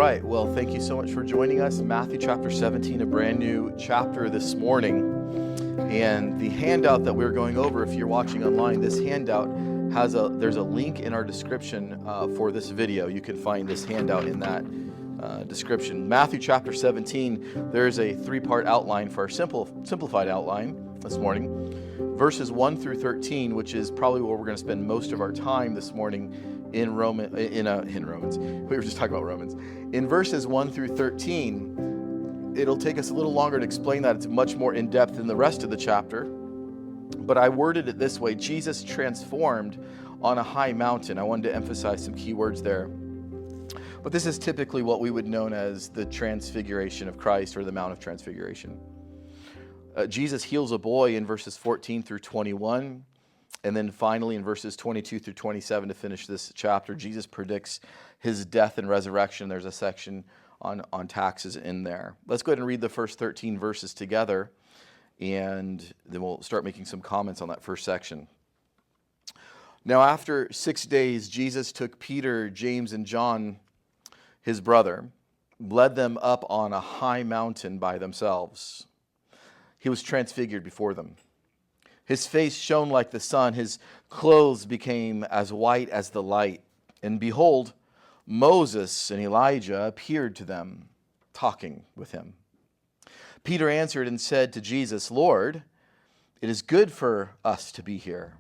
right, well, thank you so much for joining us. Matthew chapter 17, a brand new chapter this morning. And the handout that we're going over, if you're watching online, this handout there's a link in our description for this video. You can find this handout in that description. Matthew chapter 17, there's a three-part outline for our simplified outline this morning. Verses 1 through 13, which is probably where we're going to spend most of our time this morning in Romans. We were just talking about Romans. In verses 1 through 13, it'll take us a little longer to explain that. It's much more in-depth than the rest of the chapter. But I worded it this way: Jesus transformed on a high mountain. I wanted to emphasize some key words there. But this is typically what we would know as the transfiguration of Christ, or the Mount of Transfiguration. Jesus heals a boy in verses 14 through 21. And then finally in verses 22 through 27 to finish this chapter, Jesus predicts his death and resurrection. There's a section on taxes in there. Let's go ahead and read the first 13 verses together, and then we'll start making some comments on that first section. Now after 6 days, Jesus took Peter, James, and John, his brother, led them up on a high mountain by themselves. He was transfigured before them. His face shone like the sun. His clothes became as white as the light. And behold, Moses and Elijah appeared to them, talking with him. Peter answered and said to Jesus, "Lord, it is good for us to be here.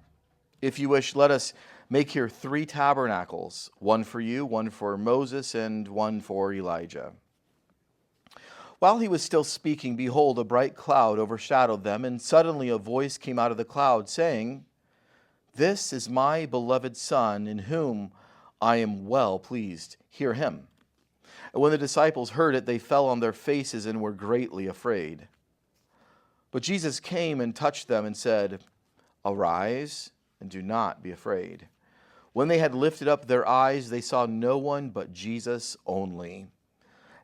If you wish, let us make here 3 tabernacles, one for you, one for Moses, and one for Elijah." While he was still speaking, behold, a bright cloud overshadowed them, and suddenly a voice came out of the cloud, saying, "This is my beloved Son, in whom I am well pleased. Hear him." And when the disciples heard it, they fell on their faces and were greatly afraid. But Jesus came and touched them and said, "Arise, and do not be afraid." When they had lifted up their eyes, they saw no one but Jesus only.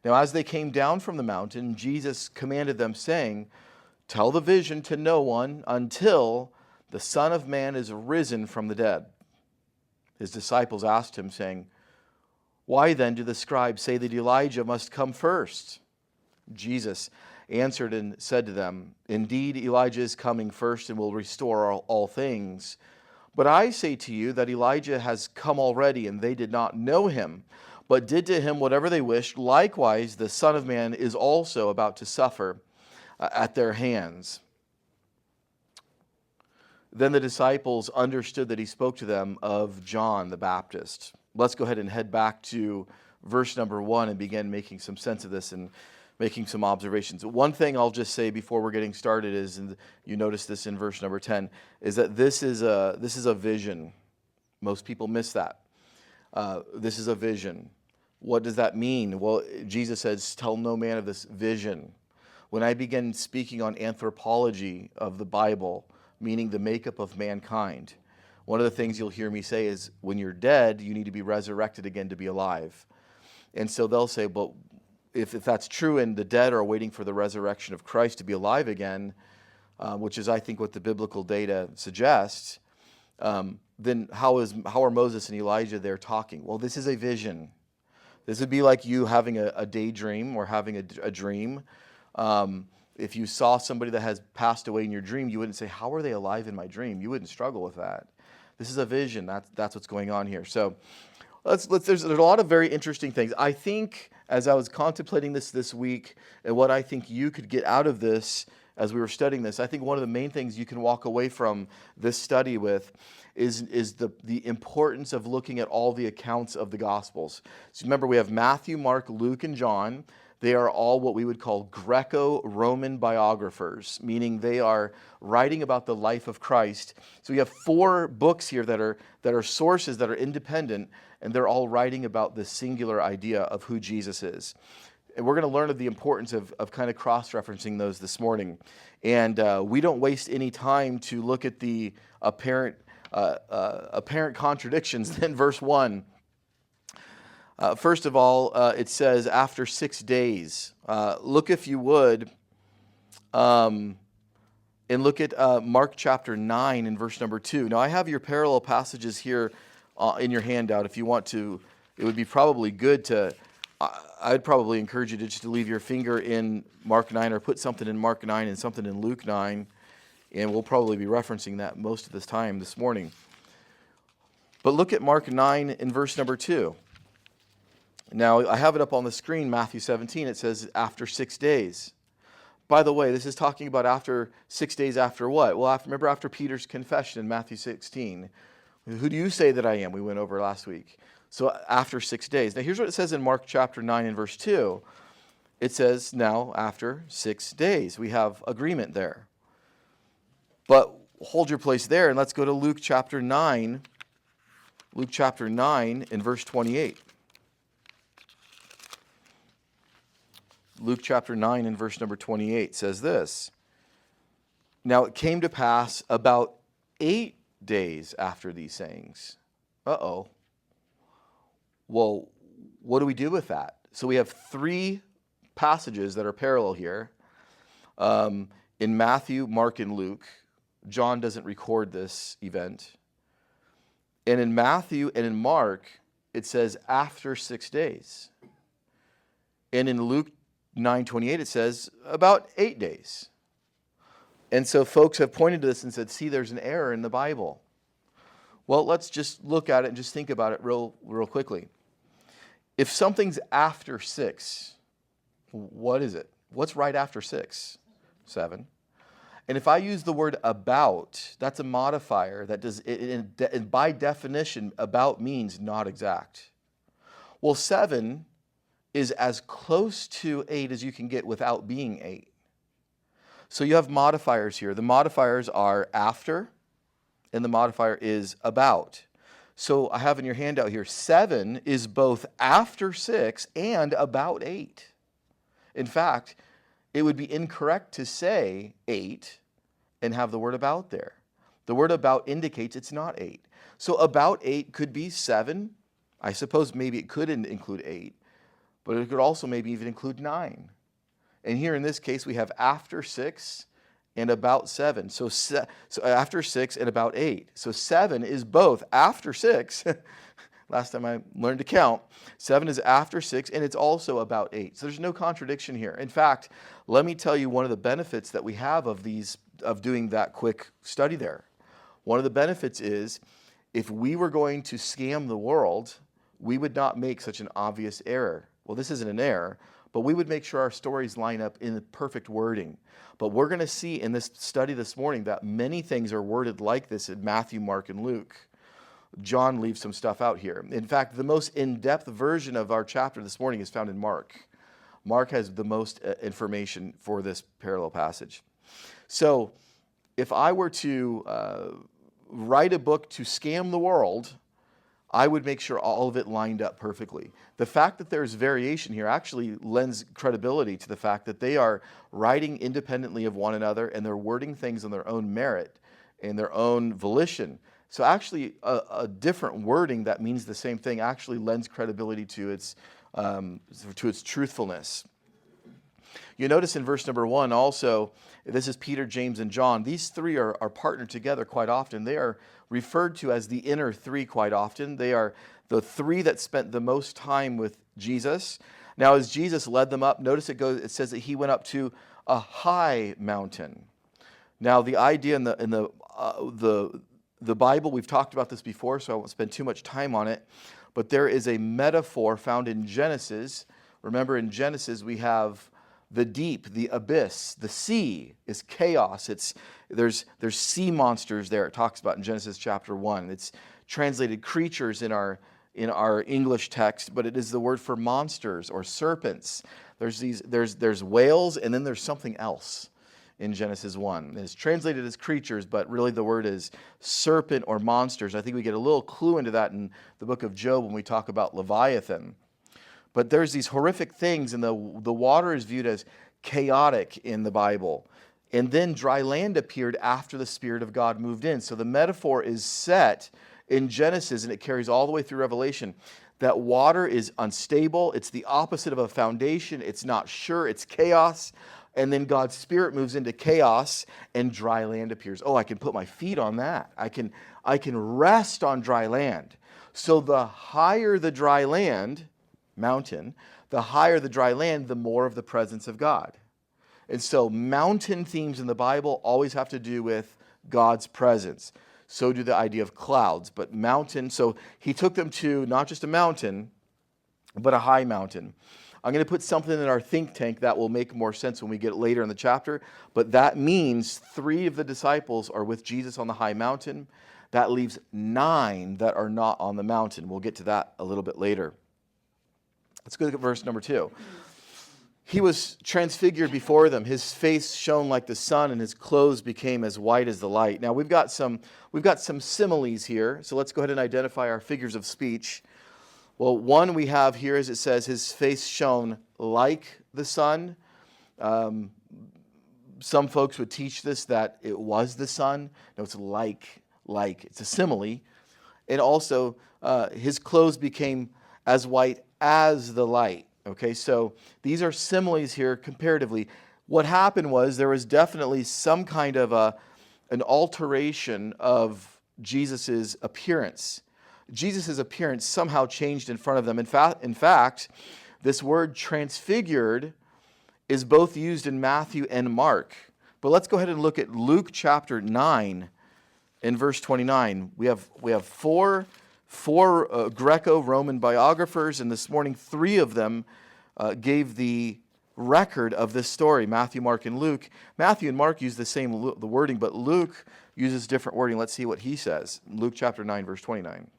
Now as they came down from the mountain, Jesus commanded them, saying, "Tell the vision to no one until the Son of Man is risen from the dead." His disciples asked him, saying, "Why then do the scribes say that Elijah must come first?" Jesus answered and said to them, "Indeed, Elijah is coming first and will restore all things. But I say to you that Elijah has come already, and they did not know him, but did to him whatever they wished. Likewise, the Son of Man is also about to suffer at their hands." Then the disciples understood that he spoke to them of John the Baptist. Let's go ahead and head back to verse number 1 and begin making some sense of this and making some observations. One thing I'll just say before we're getting started is, and you notice this in verse number 10, is that this is a vision. Most people miss that. This is a vision. What does that mean? Well, Jesus says, "Tell no man of this vision." When I begin speaking on anthropology of the Bible, meaning the makeup of mankind, one of the things you'll hear me say is, when you're dead, you need to be resurrected again to be alive. And so they'll say, but if that's true and the dead are waiting for the resurrection of Christ to be alive again, which is, I think, what the biblical data suggests, then how are Moses and Elijah there talking? Well, this is a vision. This would be like you having a daydream or having a dream. If you saw somebody that has passed away in your dream, you wouldn't say, "How are they alive in my dream?" You wouldn't struggle with that. This is a vision. That's what's going on here. So there's a lot of very interesting things. I think as I was contemplating this week and what I think you could get out of this as we were studying this, I think one of the main things you can walk away from this study with is the importance of looking at all the accounts of the Gospels. So remember, we have Matthew, Mark, Luke, and John. They are all what we would call Greco-Roman biographers, meaning they are writing about the life of Christ. So we have 4 books here that are sources that are independent, and they're all writing about the singular idea of who Jesus is. And we're going to learn of the importance of kind of cross-referencing those this morning. And we don't waste any time to look at the apparent contradictions in verse 1. First of all, it says, after 6 days. Look, if you would, and look at Mark chapter 9 and verse number 2. Now, I have your parallel passages here in your handout. If you want to, it would be probably good to I'd probably encourage you to just leave your finger in Mark 9 or put something in Mark 9 and something in Luke 9, and we'll probably be referencing that most of this time this morning. But look at Mark 9 in verse number 2. Now, I have it up on the screen, Matthew 17. It says, after 6 days. By the way, this is talking about after 6 days after what? Well, remember after Peter's confession in Matthew 16. Who do you say that I am? We went over last week. So after 6 days. Now, here's what it says in Mark chapter 9 and verse 2. It says, now, after 6 days. We have agreement there. But hold your place there, and let's go to Luke chapter 9. Luke chapter 9 and verse 28. Luke chapter 9 and verse number 28 says this. Now it came to pass about 8 days after these sayings. Uh-oh. Well, what do we do with that? So we have 3 passages that are parallel here. In Matthew, Mark, and Luke. John doesn't record this event. And in Matthew and in Mark, it says after 6 days. And in Luke 9:28, it says about 8 days. And so folks have pointed to this and said, see, there's an error in the Bible. Well, let's just look at it and just think about it real quickly. If something's after 6, what is it? What's right after 6? 7. And if I use the word about, that's a modifier that does, by definition, about means not exact. Well, 7 is as close to 8 as you can get without being 8. So you have modifiers here. The modifiers are after, and the modifier is about. So I have in your handout here, 7 is both after 6 and about 8. In fact, it would be incorrect to say 8 and have the word about there. The word about indicates it's not 8. So about 8 could be 7. I suppose maybe it could include 8, but it could also maybe even include 9. And here in this case, we have after 6 and about 7. So after 6 and about 8. So 7 is both after 6. Last time I learned to count, 7 is after 6, and it's also about 8. So there's no contradiction here. In fact, let me tell you one of the benefits that we have of doing that quick study there. One of the benefits is if we were going to scam the world, we would not make such an obvious error. Well, this isn't an error, but we would make sure our stories line up in the perfect wording. But we're going to see in this study this morning that many things are worded like this in Matthew, Mark, and Luke. John leaves some stuff out here. In fact, the most in-depth version of our chapter this morning is found in Mark. Mark has the most information for this parallel passage. So if I were to write a book to scam the world, I would make sure all of it lined up perfectly. The fact that there's variation here actually lends credibility to the fact that they are writing independently of one another and they're wording things on their own merit and their own volition. So actually a different wording that means the same thing actually lends credibility to its truthfulness. You notice in verse number 1 also, this is Peter, James, and John. These 3 are partnered together quite often. They are referred to as the inner 3 quite often. They are the 3 that spent the most time with Jesus. Now, as Jesus led them up, notice it says that he went up to a high mountain. Now, the idea in the Bible, we've talked about this before, so I won't spend too much time on it, but there is a metaphor found in Genesis. Remember, in Genesis, we have the deep, the abyss, the sea is chaos. There's sea monsters there. It talks about in Genesis chapter 1. It's translated creatures in our English text, but it is the word for monsters or serpents. There's whales, and then there's something else in Genesis 1. It's translated as creatures, but really the word is serpent or monsters. I think we get a little clue into that in the book of Job when we talk about Leviathan. But there's these horrific things, and the water is viewed as chaotic in the Bible. And then dry land appeared after the Spirit of God moved in. So the metaphor is set in Genesis, and it carries all the way through Revelation, that water is unstable. It's the opposite of a foundation. It's not sure. It's chaos. And then God's Spirit moves into chaos, and dry land appears. Oh, I can put my feet on that. I can rest on dry land. So the higher the dry land, mountain, the higher the dry land, the more of the presence of God. And so mountain themes in the Bible always have to do with God's presence. So do the idea of clouds. But mountain, so he took them to not just a mountain, but a high mountain. I'm going to put something in our think tank that will make more sense when we get later in the chapter. But that means 3 of the disciples are with Jesus on the high mountain. That leaves 9 that are not on the mountain. We'll get to that a little bit later. Let's go look at verse number 2. He was transfigured before them. His face shone like the sun, and his clothes became as white as the light. Now we've got some similes here. So let's go ahead and identify our figures of speech. Well, one we have here is it says his face shone like the sun. Some folks would teach this that it was the sun. No, it's like. It's a simile. And also his clothes became as white as the light. Okay, so these are similes here comparatively. What happened was there was definitely some kind of an alteration of Jesus' appearance. Jesus' appearance somehow changed in front of them. In fact, this word transfigured is both used in Matthew and Mark. But let's go ahead and look at Luke chapter 9 and verse 29. We have four Greco-Roman biographers, and this morning 3 of them gave the record of this story, Matthew, Mark, and Luke. Matthew and Mark use the wording, but Luke uses different wording. Let's see what he says. Luke chapter 9, verse 29.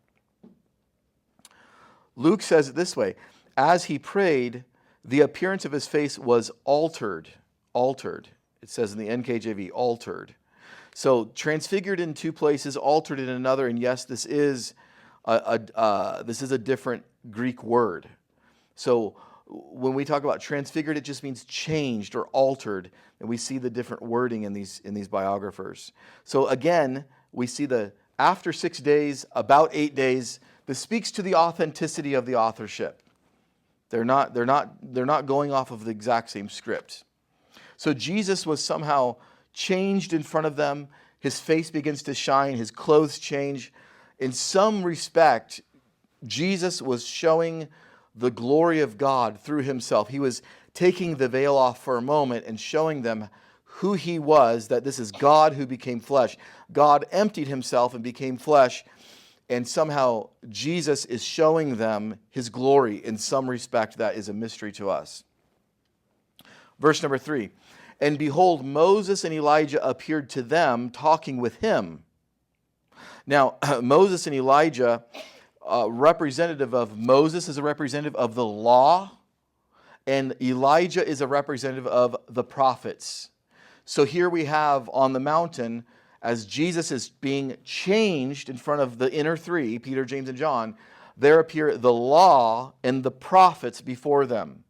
Luke says it this way: as he prayed, the appearance of his face was altered. Altered. It says in the NKJV, altered. So transfigured in 2 places, altered in another, and yes, this is a different Greek word. So when we talk about transfigured, it just means changed or altered, and we see the different wording in these biographers. So again, we see the after 6 days, about 8 days. This speaks to the authenticity of the authorship. They're not going off of the exact same script. So Jesus was somehow changed in front of them. His face begins to shine. His clothes change. In some respect, Jesus was showing the glory of God through himself. He was taking the veil off for a moment and showing them who he was, that this is God who became flesh. God emptied himself and became flesh, and somehow Jesus is showing them his glory in some respect that is a mystery to us. Verse number 3. And behold, Moses and Elijah appeared to them, talking with him. Now, Moses and Elijah, representative of Moses is a representative of the law, and Elijah is a representative of the prophets. So here we have on the mountain, as Jesus is being changed in front of the inner 3, Peter, James, and John, there appear the law and the prophets before them.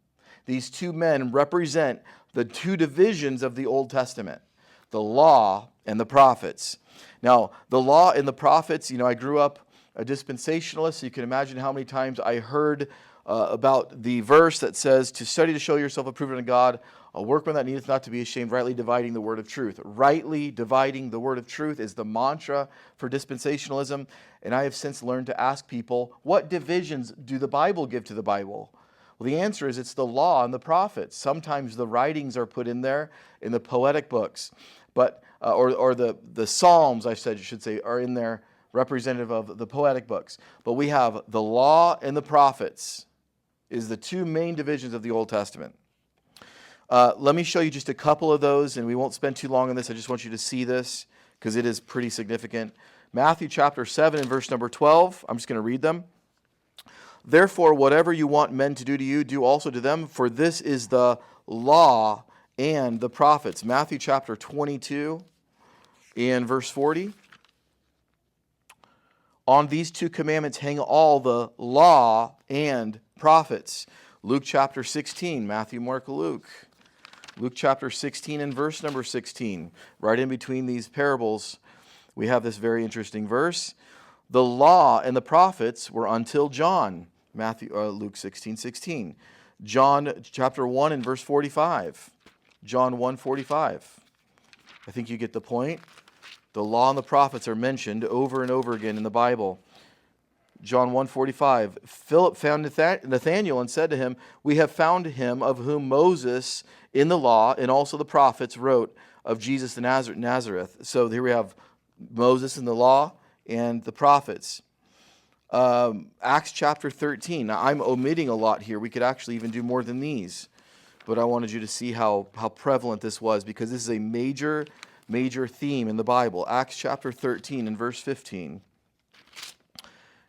These 2 men represent the 2 divisions of the Old Testament, the law and the prophets. Now, the law and the prophets, I grew up a dispensationalist, so you can imagine how many times I heard about the verse that says, to study to show yourself approved unto God, a workman that needeth not to be ashamed, rightly dividing the word of truth. Rightly dividing the word of truth is the mantra for dispensationalism, and I have since learned to ask people, what divisions do the Bible give to the Bible? Well, the answer is it's the law and the prophets. Sometimes the writings are put in there in the poetic books, but or the Psalms, I should say, are in there representative of the poetic books. But we have the law and the prophets is the 2 main divisions of the Old Testament. Let me show you just a couple of those, and we won't spend too long on this. I just want you to see this because it is pretty significant. Matthew chapter 7 and verse number 12. I'm just going to read them. Therefore, whatever you want men to do to you, do also to them, for this is the law and the prophets. Matthew chapter 22 and verse 40. On these 2 commandments hang all the law and prophets. Luke chapter 16, Matthew, Mark, Luke. Luke chapter 16 and verse number 16. Right in between these parables, we have this very interesting verse. The law and the prophets were until John. Luke 16:16. John chapter 1 and verse 45. John 1:45. I think you get the point. The law and the prophets are mentioned over and over again in the Bible. John 1:45, Philip found Nathanael and said to him, "We have found him of whom Moses in the law and also the prophets wrote, of Jesus the Nazareth." So here we have Moses in the law and the prophets. Acts chapter 13. Now, I'm omitting a lot here. We could actually even do more than these. But I wanted you to see how prevalent this was, because this is a major theme in the Bible. Acts chapter 13 and verse 15.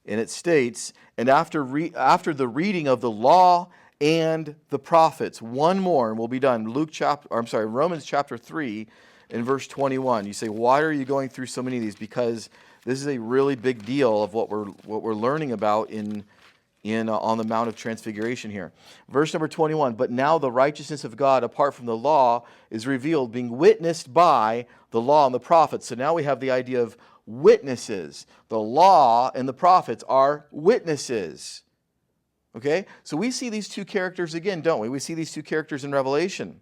And it states, "And after the reading of the law and the prophets," one more and we'll be done. Romans chapter 3 and verse 21. You say, why are you going through so many of these? Because this is a really big deal of what we're learning about on the Mount of Transfiguration here. Verse number 21, "But now the righteousness of God apart from the law is revealed, being witnessed by the law and the prophets." So now we have the idea of witnesses. The law and the prophets are witnesses. Okay? So we see these two characters again, don't we? We see these two characters in Revelation.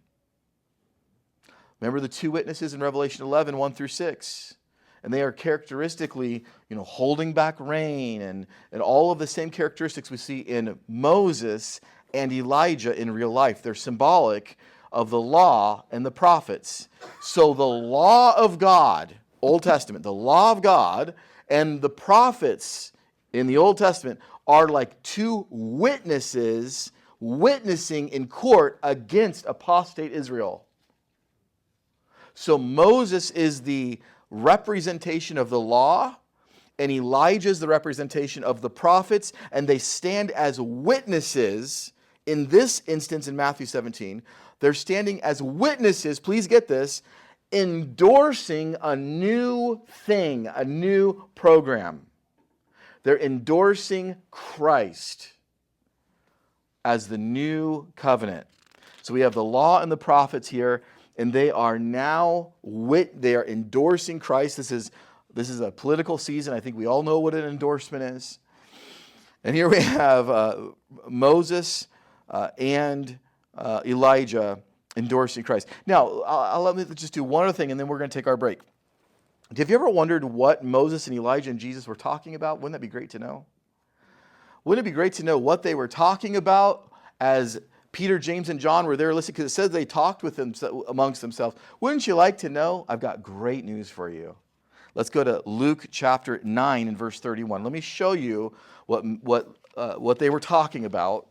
Remember the two witnesses in Revelation 11, 1 through 6. And they are characteristically, holding back rain and all of the same characteristics we see in Moses and Elijah in real life. They're symbolic of the law and the prophets. So the law of God, Old Testament, the law of God and the prophets in the Old Testament are like two witnesses witnessing in court against apostate Israel. So Moses is the representation of the law, and Elijah is the representation of the prophets, and they stand as witnesses. In this instance in Matthew 17, they're standing as witnesses, please get this, endorsing a new thing, a new program. They're endorsing Christ as the new covenant. So we have the law and the prophets here, and they are now they are endorsing Christ. This is a political season. I think we all know what an endorsement is. And here we have Moses and Elijah endorsing Christ. Now, let me just do one other thing, and then we're going to take our break. Have you ever wondered what Moses and Elijah and Jesus were talking about? Wouldn't that be great to know? Wouldn't it be great to know what they were talking about as Peter, James, and John were there listening? Because it says they talked with them amongst themselves. Wouldn't you like to know? I've got great news for you. Let's go to Luke chapter 9 and verse 31. Let me show you what they were talking about,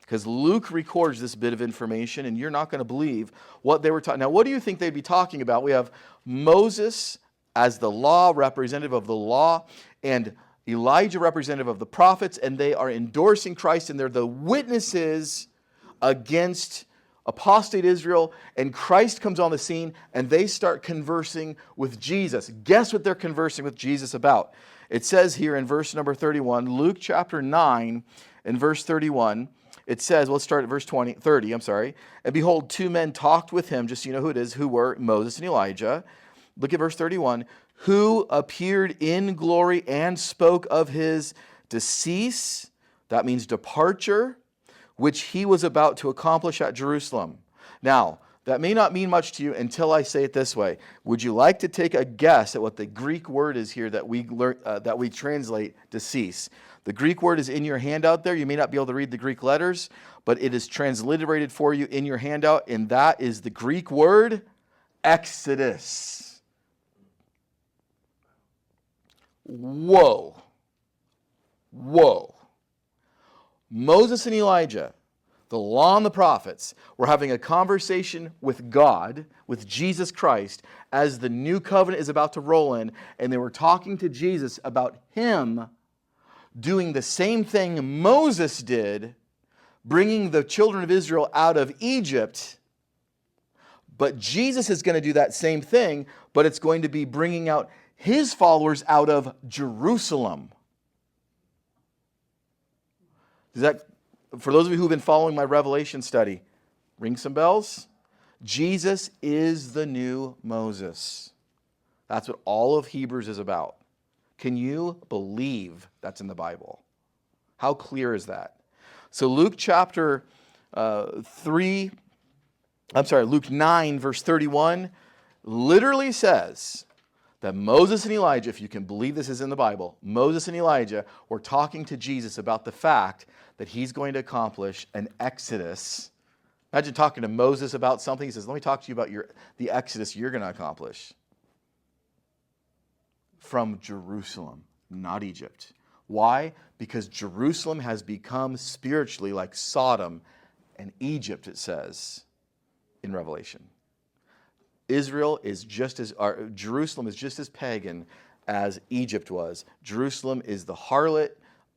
because Luke records this bit of information, and you're not going to believe what they were talking. Now, what do you think they'd be talking about? We have Moses as the law, representative of the law, and Elijah, representative of the prophets, and they are endorsing Christ, and they're the witnesses against apostate Israel, and Christ comes on the scene, and they start conversing with Jesus. Guess what they're conversing with Jesus about? It says here in verse number 31, Luke chapter 9 and verse 31, it says, let's start at verse 30, "And behold, two men talked with him," just so you know who it is, who were Moses and Elijah. Look at verse 31, "who appeared in glory and spoke of his decease," that means departure, "which he was about to accomplish at Jerusalem." Now, that may not mean much to you until I say it this way. Would you like to take a guess at what the Greek word is here that we translate decease? The Greek word is in your handout there. You may not be able to read the Greek letters, but it is transliterated for you in your handout, and that is the Greek word exodus. Whoa. Moses and Elijah, the law and the prophets, were having a conversation with God, with Jesus Christ, as the new covenant is about to roll in, and they were talking to Jesus about him doing the same thing Moses did, bringing the children of Israel out of Egypt. But Jesus is going to do that same thing, but it's going to be bringing out his followers out of Jerusalem. Does that, for those of you who've been following my Revelation study, ring some bells? Jesus is the new Moses. That's what all of Hebrews is about. Can you believe that's in the Bible? How clear is that? So Luke chapter Luke 9 verse 31 literally says that Moses and Elijah, if you can believe this is in the Bible, Moses and Elijah were talking to Jesus about the fact that he's going to accomplish an exodus. Imagine talking to Moses about something. He says, let me talk to you about the exodus you're going to accomplish from Jerusalem, not Egypt. Why? Because Jerusalem has become spiritually like Sodom and Egypt, it says in Revelation. Jerusalem is just as pagan as Egypt was. Jerusalem is the harlot.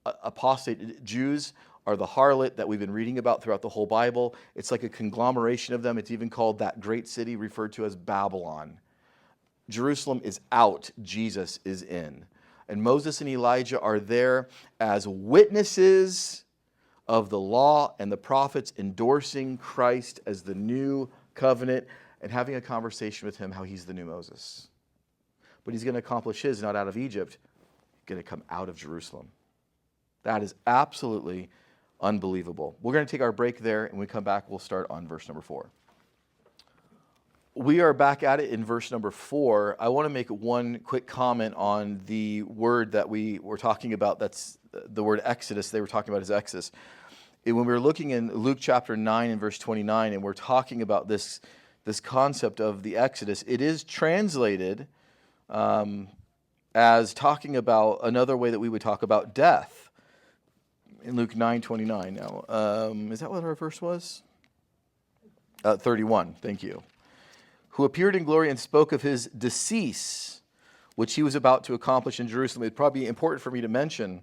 Apostate Jews are the harlot that we've been reading about throughout the whole Bible. It's like a conglomeration of them. It's even called that great city referred to as Babylon. Jerusalem is out. Jesus is in. And Moses and Elijah are there as witnesses of the law and the prophets, endorsing Christ as the new covenant and having a conversation with him how he's the new Moses. But he's going to accomplish his not out of Egypt. He's going to come out of Jerusalem. That is absolutely unbelievable. We're going to take our break there, and when we come back, we'll start on verse number 4. We are back at it in verse number 4. I want to make one quick comment on the word that we were talking about. That's the word Exodus. They were talking about is Exodus. When we were looking in Luke chapter 9 and verse 29, and we're talking about this concept of the Exodus, it is translated as talking about another way that we would talk about death in Luke 9:29. Now, is that what our verse was? 31, thank you. Who appeared in glory and spoke of his decease, which he was about to accomplish in Jerusalem. It'd probably be important for me to mention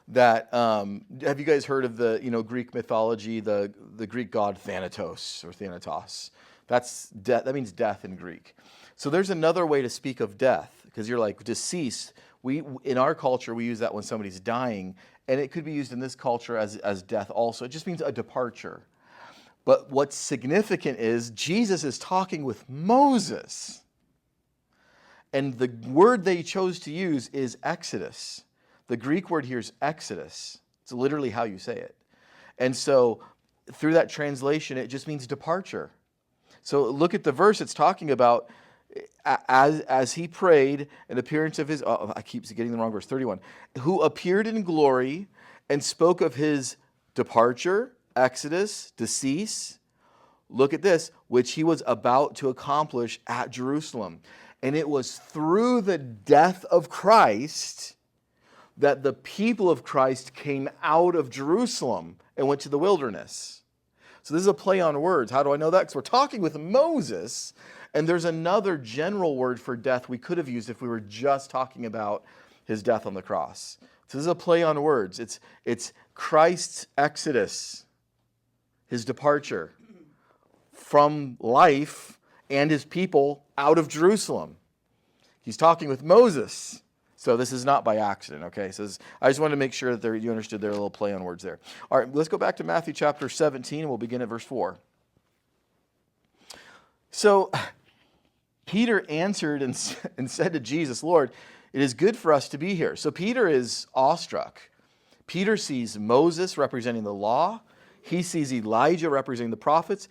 that, have you guys heard of the Greek mythology, the Greek god Thanatos or Thanatos? That's death. That means death in Greek. So there's another way to speak of death, because you're like deceased. In our culture, we use that when somebody's dying, and it could be used in this culture as death also. It just means a departure. But what's significant is Jesus is talking with Moses. And the word they chose to use is Exodus. The Greek word here is Exodus. It's literally how you say it. And so through that translation, it just means departure. So look at the verse it's talking about. As he prayed, an appearance of his, I keep getting the wrong verse, 31, who appeared in glory and spoke of his departure, Exodus, decease. Look at this, which he was about to accomplish at Jerusalem. And it was through the death of Christ that the people of Christ came out of Jerusalem and went to the wilderness. So this is a play on words. How do I know that? Because we're talking with Moses, and there's another general word for death we could have used if we were just talking about his death on the cross. So this is a play on words. It's Christ's exodus, his departure from life and his people out of Jerusalem. He's talking with Moses. So this is not by accident, okay? So I just wanted to make sure that you understood their little play on words there. All right, let's go back to Matthew chapter 17, and we'll begin at verse 4. So Peter answered and said to Jesus, Lord, it is good for us to be here. So Peter is awestruck. Peter sees Moses representing the law. He sees Elijah representing the prophets.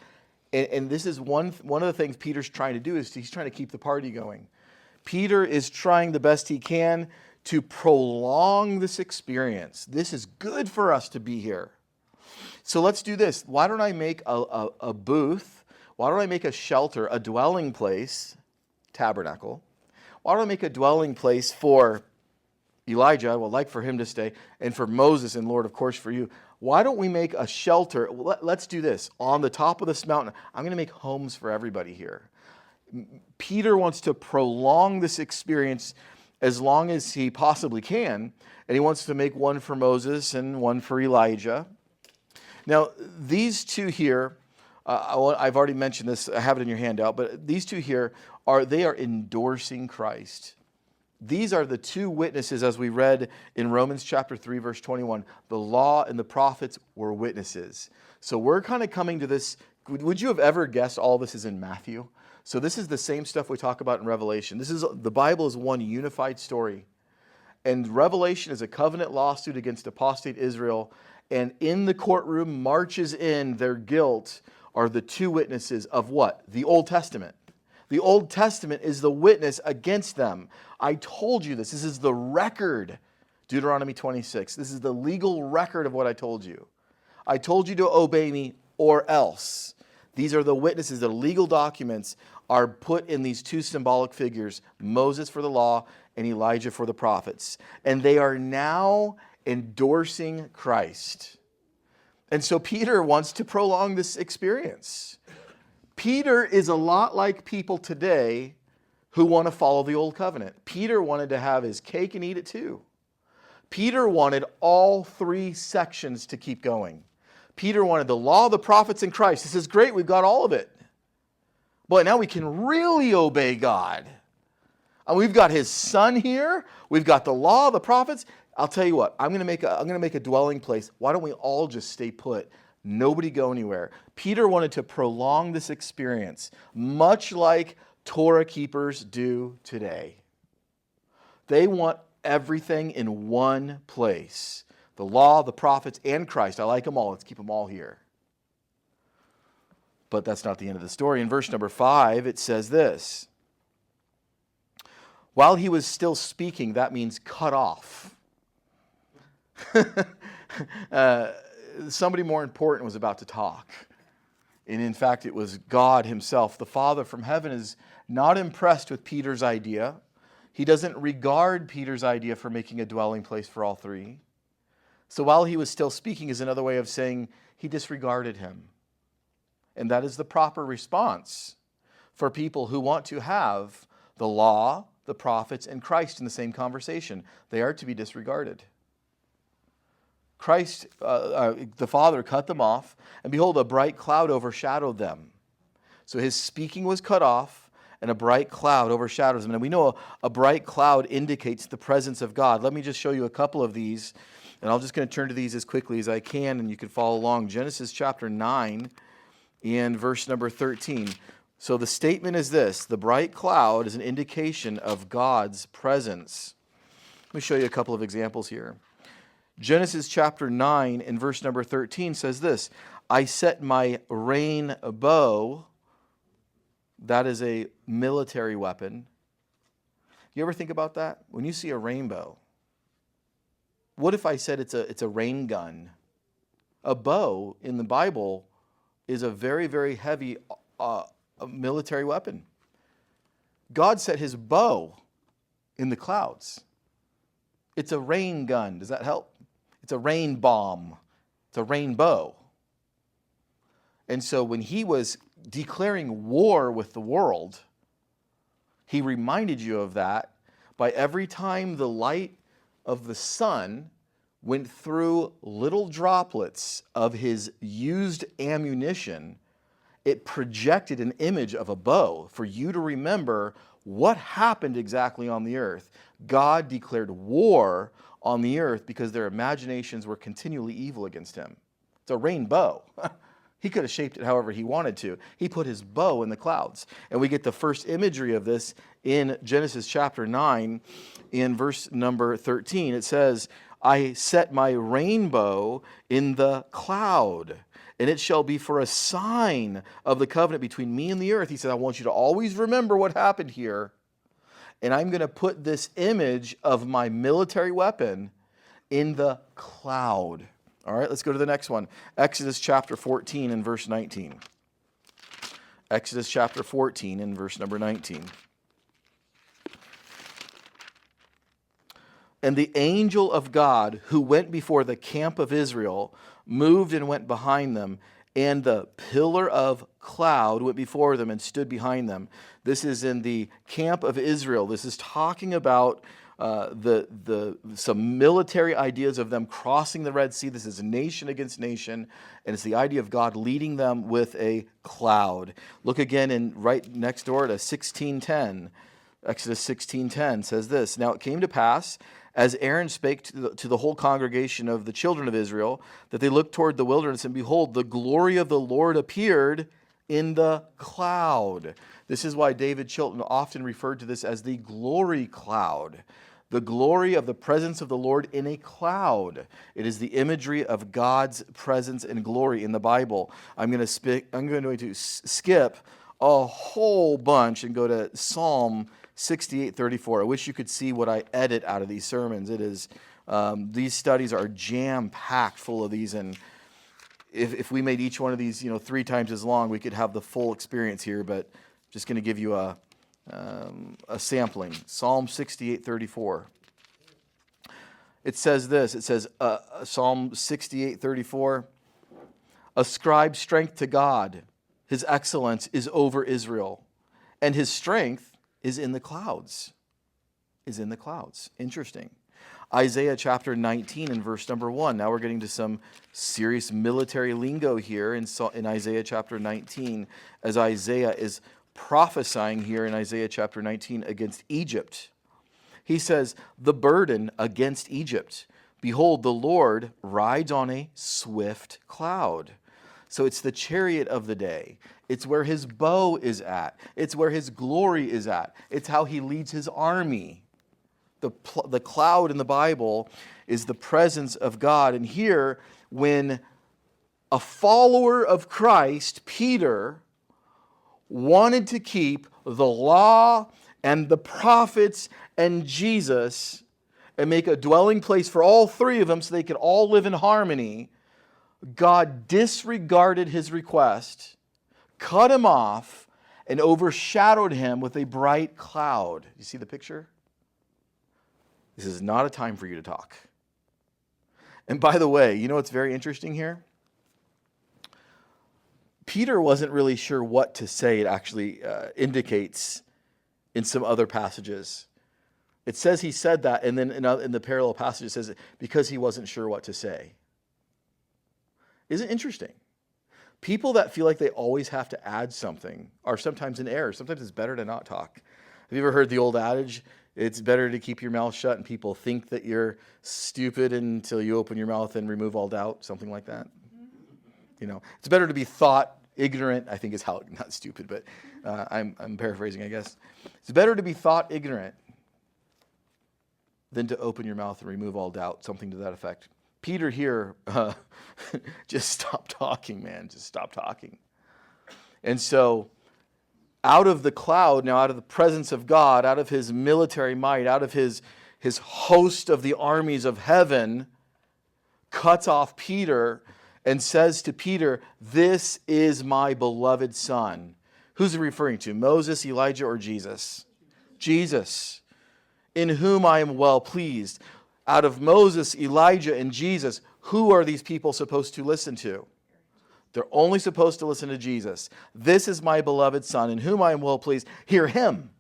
And this is one of the things Peter's trying to do is he's trying to keep the party going. Peter is trying the best he can to prolong this experience. This is good for us to be here. So let's do this. Why don't I make a booth? Why don't I make a shelter, a dwelling place, tabernacle? Why don't I make a dwelling place for Elijah? I would like for him to stay, and for Moses, and Lord, of course, for you. Why don't we make a shelter? Let's do this. On the top of this mountain, I'm going to make homes for everybody here. Peter wants to prolong this experience as long as he possibly can, and he wants to make one for Moses and one for Elijah. Now, these two here, I've already mentioned this, I have it in your handout, but these two here, they are endorsing Christ. These are the two witnesses, as we read in Romans chapter 3, verse 21. The law and the prophets were witnesses. So we're kind of coming to this. Would you have ever guessed all this is in Matthew? So this is the same stuff we talk about in Revelation. The Bible is one unified story. And Revelation is a covenant lawsuit against apostate Israel. And in the courtroom marches in their guilt are the two witnesses of what? The Old Testament. The Old Testament is the witness against them. I told you this. This is the record. Deuteronomy 26. This is the legal record of what I told you. I told you to obey me or else. These are the witnesses. The legal documents are put in these two symbolic figures, Moses for the law and Elijah for the prophets. And they are now endorsing Christ. And so Peter wants to prolong this experience. Peter is a lot like people today who want to follow the old covenant. Peter wanted to have his cake and eat it too. Peter wanted all three sections to keep going. Peter wanted the law, the prophets, and Christ. He says, great, we've got all of it. Boy, now we can really obey God. And we've got his son here. We've got the law, the prophets. I'll tell you what, I'm going to make a dwelling place. Why don't we all just stay put? Nobody go anywhere. Peter wanted to prolong this experience, much like Torah keepers do today. They want everything in one place. The law, the prophets, and Christ. I like them all. Let's keep them all here. But that's not the end of the story. In verse number 5, it says this. While he was still speaking, that means cut off. Somebody more important was about to talk. And in fact, it was God himself. The Father from heaven is not impressed with Peter's idea. He doesn't regard Peter's idea for making a dwelling place for all three. So while he was still speaking is another way of saying he disregarded him. And that is the proper response for people who want to have the law, the prophets, and Christ in the same conversation. They are to be disregarded. Christ, the Father, cut them off, and behold, a bright cloud overshadowed them. So his speaking was cut off, and a bright cloud overshadows them. And we know a bright cloud indicates the presence of God. Let me just show you a couple of these, and I'm just going to turn to these as quickly as I can, and you can follow along. Genesis chapter 9 and verse number 13. So the statement is this: the bright cloud is an indication of God's presence. Let me show you a couple of examples here. Genesis chapter 9 and verse number 13 says this: I set my rainbow. That is a military weapon. You ever think about that? When you see a rainbow, what if I said it's a rain gun? A bow in the Bible is a very, very heavy military weapon. God set his bow in the clouds. It's a rain gun. Does that help? It's a rain bomb. It's a rainbow. And so when he was declaring war with the world, he reminded you of that by every time the light of the sun went through little droplets of his used ammunition, it projected an image of a bow for you to remember what happened exactly on the earth. God declared war on the earth because their imaginations were continually evil against him. It's a rainbow. He could have shaped it however he wanted to. He put his bow in the clouds. And we get the first imagery of this in Genesis chapter 9 in verse number 13. It says, I set my rainbow in the cloud, and it shall be for a sign of the covenant between me and the earth. He said, I want you to always remember what happened here. And I'm going to put this image of my military weapon in the cloud. All right, let's go to the next one. Exodus chapter 14 and verse 19. Exodus chapter 14 and verse number 19. And the angel of God who went before the camp of Israel moved and went behind them, and the pillar of cloud went before them and stood behind them. This is in the camp of Israel. This is talking about some military ideas of them crossing the Red Sea. This is nation against nation, and it's the idea of God leading them with a cloud. Look again in right next door to 16:10. Exodus 16:10 says this: Now it came to pass, as Aaron spake to the whole congregation of the children of Israel, that they looked toward the wilderness, and behold, the glory of the Lord appeared in the cloud. This is why David Chilton often referred to this as the glory cloud. The glory of the presence of the Lord in a cloud. It is the imagery of God's presence and glory in the Bible. I'm going to skip a whole bunch and go to Psalm 68:34. I wish you could see what I edit out of these sermons. It is, these studies are jam-packed full of these, and if we made each one of these, 3 times as long, we could have the full experience here, but I'm just going to give you a sampling. Psalm 68:34. It says this. It says, Psalm 68:34, ascribe strength to God. His excellence is over Israel, and his strength is in the clouds. Is in the clouds. Interesting. Isaiah chapter 19 and verse number 1. Now we're getting to some serious military lingo here in Isaiah chapter 19, as Isaiah is prophesying here in Isaiah chapter 19 against Egypt. He says, the burden against Egypt. Behold, the Lord rides on a swift cloud. So it's the chariot of the day. It's where his bow is at. It's where his glory is at. It's how he leads his army. The cloud in the Bible is the presence of God. And here, when a follower of Christ, Peter, wanted to keep the law and the prophets and Jesus and make a dwelling place for all 3 of them so they could all live in harmony, God disregarded his request, cut him off, and overshadowed him with a bright cloud. You see the picture? This is not a time for you to talk. And by the way, you know what's very interesting here? Peter wasn't really sure what to say. It actually indicates in some other passages. It says he said that, and then in the parallel passage it says because he wasn't sure what to say. Isn't it interesting? People that feel like they always have to add something are sometimes in error. Sometimes it's better to not talk. Have you ever heard the old adage, it's better to keep your mouth shut and people think that you're stupid until you open your mouth and remove all doubt, something like that? It's better to be thought ignorant, I think is how, not stupid, but I'm paraphrasing, I guess. It's better to be thought ignorant than to open your mouth and remove all doubt, something to that effect. Peter here, just stop talking, man. Just stop talking. And so, out of the cloud, now out of the presence of God, out of his military might, out of his host of the armies of heaven, cuts off Peter and says to Peter, this is my beloved son. Who's he referring to? Moses, Elijah, or Jesus? Jesus, in whom I am well pleased. Out of Moses, Elijah, and Jesus, who are these people supposed to listen to? They're only supposed to listen to Jesus. This is my beloved son, in whom I am well pleased. Hear him.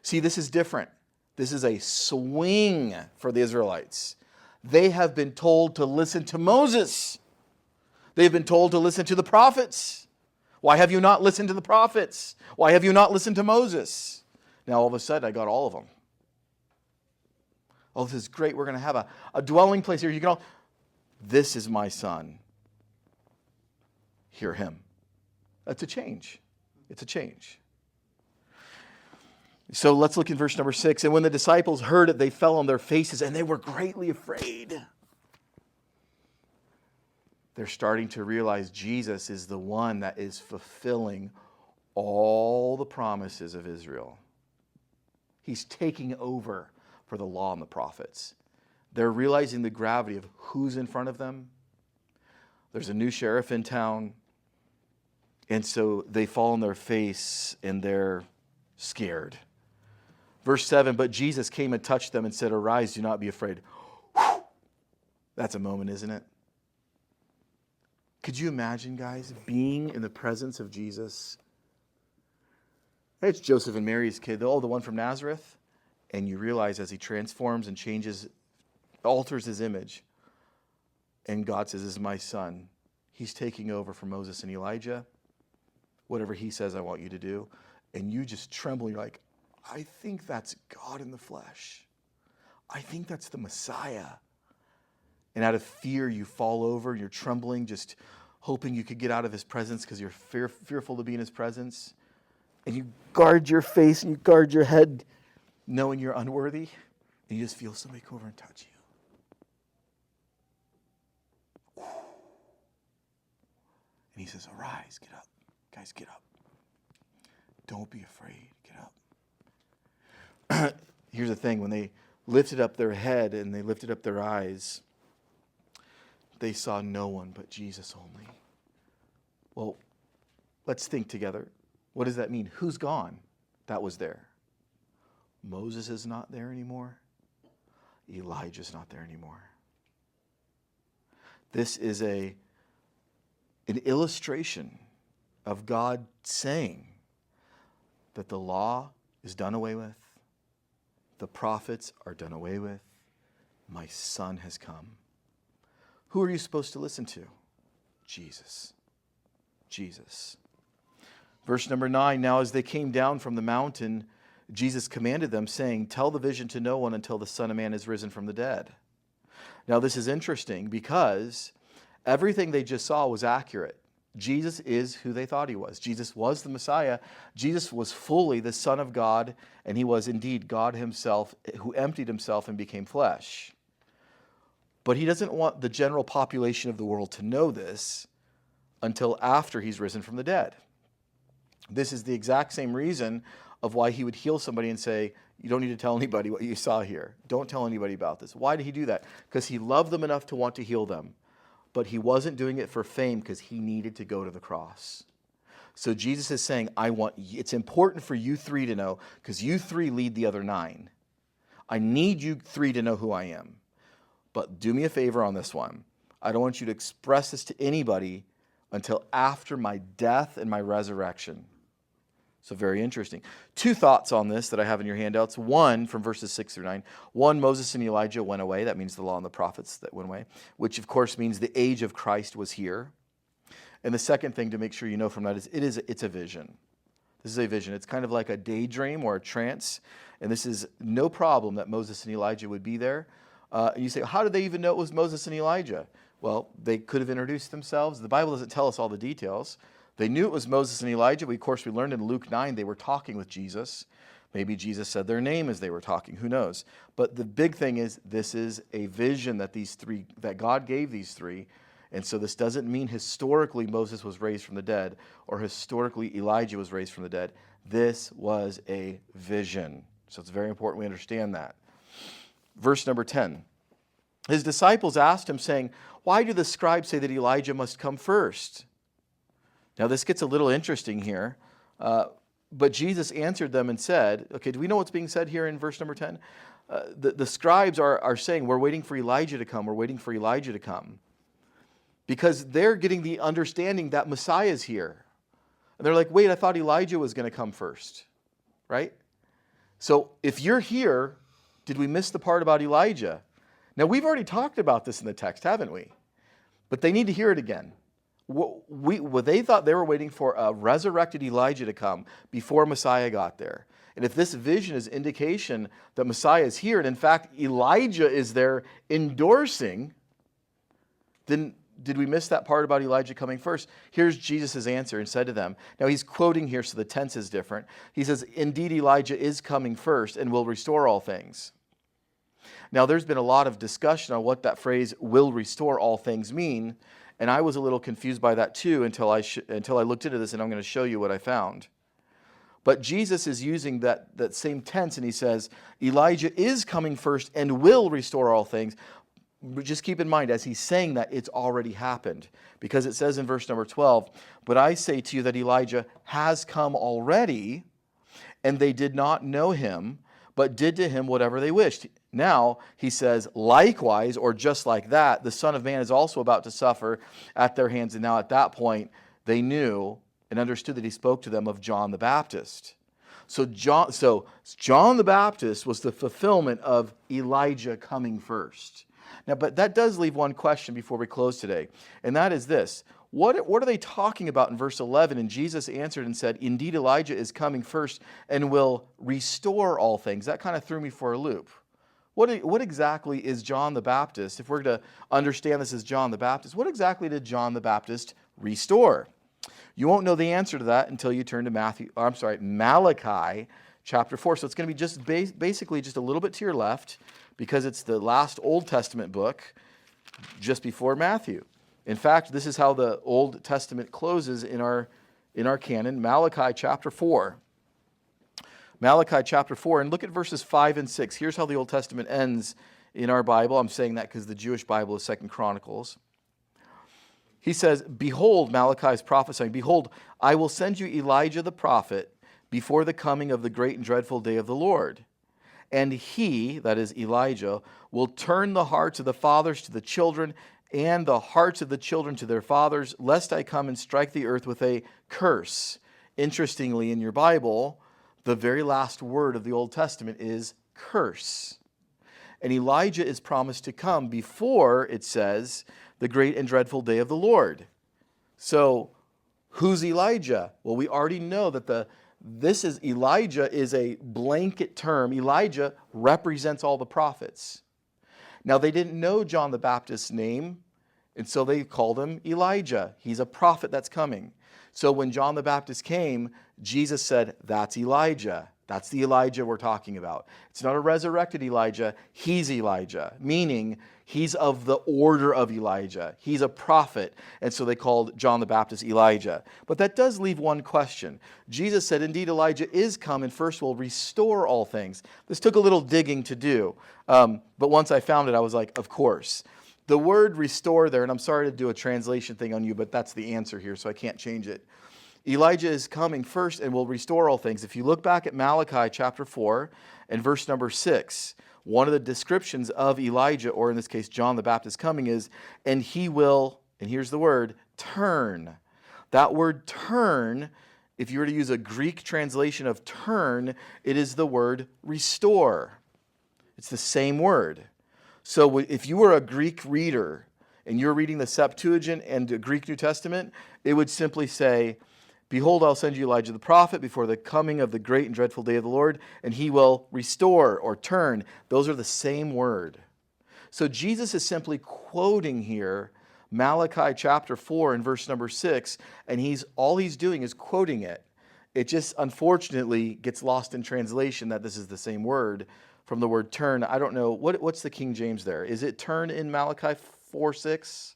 See, this is different. This is a swing for the Israelites. They have been told to listen to Moses. They've been told to listen to the prophets. Why have you not listened to the prophets? Why have you not listened to Moses? Now all of a sudden, I got all of them. Oh, this is great. We're going to have a dwelling place here. You can all. This is my son. Hear him. That's a change. It's a change. So let's look in verse number 6. And when the disciples heard it, they fell on their faces and they were greatly afraid. They're starting to realize Jesus is the one that is fulfilling all the promises of Israel. He's taking over for the law and the prophets. They're realizing the gravity of who's in front of them. There's a new sheriff in town. And so they fall on their face and they're scared. Verse 7, but Jesus came and touched them and said, arise, do not be afraid. Whew. That's a moment, isn't it? Could you imagine, guys, being in the presence of Jesus? It's Joseph and Mary's kid, the one from Nazareth. And you realize as he transforms and changes, alters his image, and God says, this is my son. He's taking over for Moses and Elijah. Whatever he says, I want you to do. And you just tremble. You're like, I think that's God in the flesh. I think that's the Messiah. And out of fear, you fall over. You're trembling, just hoping you could get out of his presence because you're fearful to be in his presence. And you guard your face and you guard your head, knowing you're unworthy, and you just feel somebody come over and touch you. And he says, arise, get up. Guys, get up. Don't be afraid. Get up. Here's the thing. When they lifted up their head and they lifted up their eyes, they saw no one but Jesus only. Well, let's think together. What does that mean? Who's gone? That was there. Moses is not there anymore. Elijah's not there anymore. This is an illustration of God saying that the law is done away with. The prophets are done away with. My son has come. Who are you supposed to listen to? Jesus. Jesus. Verse number 9, now as they came down from the mountain, Jesus commanded them, saying, tell the vision to no one until the Son of Man is risen from the dead. Now this is interesting because everything they just saw was accurate. Jesus is who they thought he was. Jesus was the Messiah. Jesus was fully the Son of God, and he was indeed God himself who emptied himself and became flesh. But he doesn't want the general population of the world to know this until after he's risen from the dead. This is the exact same reason of why he would heal somebody and say, you don't need to tell anybody what you saw here. Don't tell anybody about this. Why did he do that? Because he loved them enough to want to heal them. But he wasn't doing it for fame because he needed to go to the cross. So Jesus is saying, it's important for you three to know because you three lead the other 9. I need you three to know who I am. But do me a favor on this one. I don't want you to express this to anybody until after my death and my resurrection. So very interesting. 2 thoughts on this that I have in your handouts. One, from verses 6 through 9. 1, Moses and Elijah went away. That means the law and the prophets that went away, which of course means the age of Christ was here. And the second thing to make sure you know from that is it's a vision. This is a vision. It's kind of like a daydream or a trance. And this is no problem that Moses and Elijah would be there. And you say, how did they even know it was Moses and Elijah? Well, they could have introduced themselves. The Bible doesn't tell us all the details. They knew it was Moses and Elijah. Of course, we learned in Luke 9 they were talking with Jesus. Maybe Jesus said their name as they were talking. Who knows? But the big thing is this is a vision that God gave these 3. And so this doesn't mean historically Moses was raised from the dead or historically Elijah was raised from the dead. This was a vision. So it's very important we understand that. Verse number 10. His disciples asked him, saying, why do the scribes say that Elijah must come first? Now this gets a little interesting here. But Jesus answered them and said, okay, do we know what's being said here in verse number 10? The scribes are saying, we're waiting for Elijah to come. We're waiting for Elijah to come. Because they're getting the understanding that Messiah is here. And they're like, wait, I thought Elijah was going to come first. Right? So if you're here, did we miss the part about Elijah? Now we've already talked about this in the text, haven't we? But they need to hear it again. They thought they were waiting for a resurrected Elijah to come before Messiah got there. And if this vision is indication that Messiah is here, and in fact Elijah is there endorsing, then did we miss that part about Elijah coming first? Here's Jesus' answer and said to them. Now he's quoting here, so the tense is different. He says, indeed Elijah is coming first and will restore all things. Now there's been a lot of discussion on what that phrase, will restore all things, mean. And I was a little confused by that too until I looked into this, and I'm going to show you what I found. But Jesus is using that same tense, and he says, Elijah is coming first and will restore all things. But just keep in mind, as he's saying that, it's already happened. Because it says in verse number 12, but I say to you that Elijah has come already, and they did not know him, but did to him whatever they wished. Now, he says, likewise, or just like that, the Son of Man is also about to suffer at their hands. And now at that point, they knew and understood that he spoke to them of John the Baptist. So John the Baptist was the fulfillment of Elijah coming first. Now, but that does leave one question before we close today. And that is this. What are they talking about in verse 11? And Jesus answered and said, indeed, Elijah is coming first and will restore all things. That kind of threw me for a loop. What exactly is John the Baptist? If we're to understand this as John the Baptist, what exactly did John the Baptist restore? You won't know the answer to that until you turn to Malachi chapter 4. So it's going to be just basically just a little bit to your left because it's the last Old Testament book just before Matthew. In fact, this is how the Old Testament closes in our in our canon, Malachi chapter 4. Malachi chapter 4, and look at verses 5 and 6. Here's how the Old Testament ends in our Bible. I'm saying that because the Jewish Bible is 2 Chronicles. He says, behold, Malachi is prophesying, behold, I will send you Elijah the prophet before the coming of the great and dreadful day of the Lord. And he, that is Elijah, will turn the hearts of the fathers to the children and the hearts of the children to their fathers, lest I come and strike the earth with a curse. Interestingly, in your Bible, the very last word of the Old Testament is curse. And Elijah is promised to come before, it says, the great and dreadful day of the Lord. So, who's Elijah? Well, we already know that Elijah is a blanket term. Elijah represents all the prophets. Now, they didn't know John the Baptist's name, and so they called him Elijah. He's a prophet that's coming. So when John the Baptist came, Jesus said, that's Elijah. That's the Elijah we're talking about. It's not a resurrected Elijah. He's Elijah, meaning he's of the order of Elijah. He's a prophet. And so they called John the Baptist Elijah. But that does leave one question. Jesus said, indeed, Elijah is come and first will restore all things. This took a little digging to do. But once I found it, I was like, of course. The word restore there, and I'm sorry to do a translation thing on you, but that's the answer here, so I can't change it. Elijah is coming first and will restore all things. If you look back at Malachi chapter 4 and verse number 6, one of the descriptions of Elijah, or in this case John the Baptist coming, is, and he will, and here's the word, turn. That word turn, if you were to use a Greek translation of turn, it is the word restore. It's the same word. So if you were a Greek reader and you're reading the Septuagint and the Greek New Testament, it would simply say, behold, I'll send you Elijah the prophet before the coming of the great and dreadful day of the Lord, and he will restore or turn. Those are the same word. So Jesus is simply quoting here Malachi chapter 4 and verse number 6, and all he's doing is quoting it. It just unfortunately gets lost in translation that this is the same word from the word turn. I don't know, what's the King James there? Is it turn in Malachi 4:6?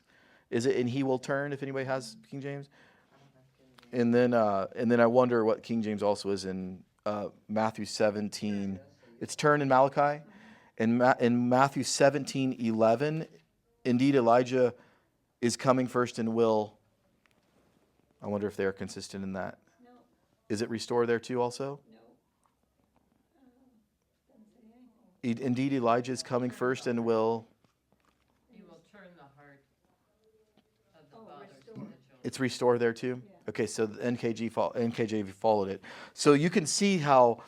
Is it and he will turn, if anybody has King James? And then I wonder what King James also is in Matthew 17. It's turn in Malachi. In Matthew 17:11, indeed Elijah is coming first and will. I wonder if they are consistent in that. No. Is it restore there too also? No. Indeed Elijah is coming first and will. He will turn the heart of the fathers to the children. It's restore there too? Yeah. Okay, so the NKJV followed it. So you can see how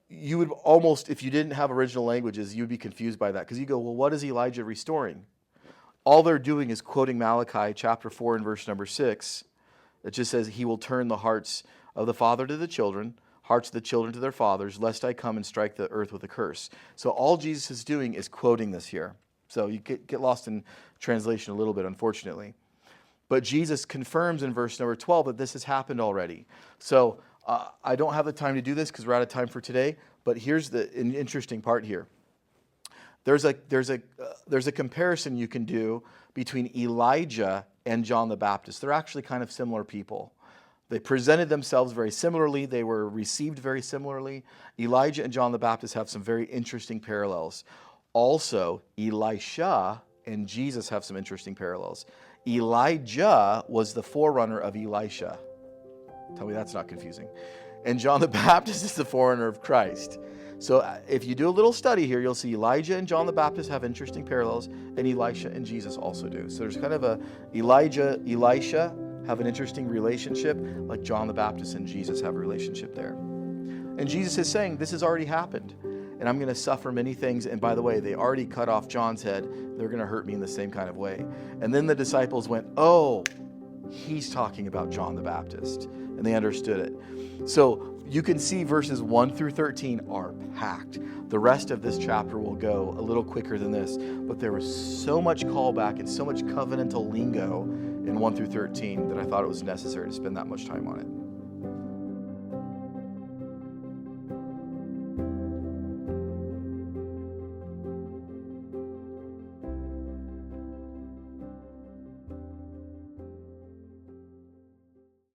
you would almost, if you didn't have original languages, you'd be confused by that. Because you go, well, what is Elijah restoring? All they're doing is quoting Malachi chapter 4 and verse number 6. It just says, he will turn the hearts of the father to the children, hearts of the children to their fathers, lest I come and strike the earth with a curse. So all Jesus is doing is quoting this here. So you get lost in translation a little bit, unfortunately. But Jesus confirms in verse number 12 that this has happened already. So I don't have the time to do this because we're out of time for today. But here's the interesting part here. There's a comparison you can do between Elijah and John the Baptist. They're actually kind of similar people. They presented themselves very similarly. They were received very similarly. Elijah and John the Baptist have some very interesting parallels. Also, Elisha and Jesus have some interesting parallels. Elijah was the forerunner of Elisha. Tell me that's not confusing. And John the Baptist is the forerunner of Christ. So if you do a little study here, you'll see Elijah and John the Baptist have interesting parallels, and Elisha and Jesus also do. So there's kind of a Elijah, Elisha have an interesting relationship, like John the Baptist and Jesus have a relationship there. And Jesus is saying, this has already happened, and I'm going to suffer many things. And by the way, they already cut off John's head. They're going to hurt me in the same kind of way. And then the disciples went, oh, he's talking about John the Baptist. And they understood it. So you can see verses 1 through 13 are packed. The rest of this chapter will go a little quicker than this. But there was so much callback and so much covenantal lingo in 1 through 13 that I thought it was necessary to spend that much time on it.